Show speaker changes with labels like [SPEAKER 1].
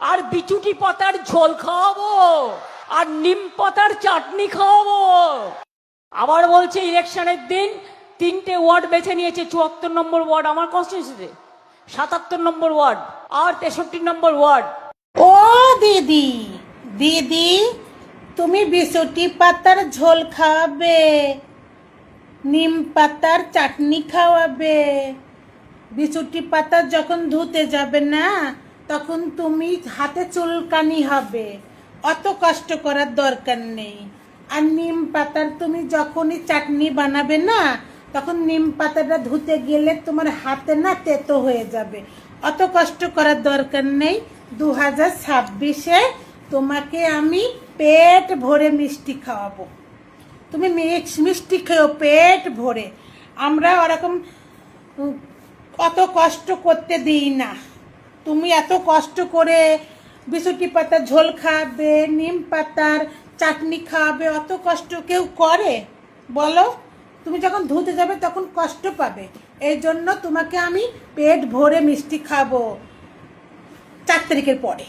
[SPEAKER 1] আর বিচুটি পাতার ঝোল খাওয়াবো, আর নিম পাতার চাটনি খাওয়াবো। আবার বলছে ইলেকশনের দিন 3টে ওয়ার্ড বেছে নিয়েছে। 74 নম্বর ওয়ার্ড আমার কনস্টিটিউন্সিতে, 77 নম্বর ওয়ার্ড আর 63 নম্বর ওয়ার্ড।
[SPEAKER 2] ও দিদি, দিদি তুমি বিচুটি পাতার ঝোল খাওয়াবে, নিম পাতার চাটনি খাওয়াবে। বিচুটি পাতা যখন ধুতে যাবে না, তখন তুমি হাতে চুলকানি হবে, অত কষ্ট করার দরকার নেই। আর নিম পাতার তুমি যখনই চাটনি বানাবে না, তখন নিম পাতাটা ধুতে গেলে তোমার হাতে না তেতো হয়ে যাবে, অত কষ্ট করার দরকার নেই। 2026-এ তোমাকে আমি পেট ভরে মিষ্টি খাওয়াবো। তুমি মিষ্টি খেও পেট ভরে। আমরা ওরকম অত কষ্ট করতে দিই না। তুমি এত কষ্ট করে বিচুটি পাতার ঝোল খাওয়াবে, নিম পাতার চাটনি খাওয়াবে, অত কষ্ট কেউ করে বলো? তুমি যখন ধুতে যাবে তখন কষ্ট পাবে। এই জন্য তোমাকে আমি পেট ভরে মিষ্টি খাবো 4 তারিখের পরে।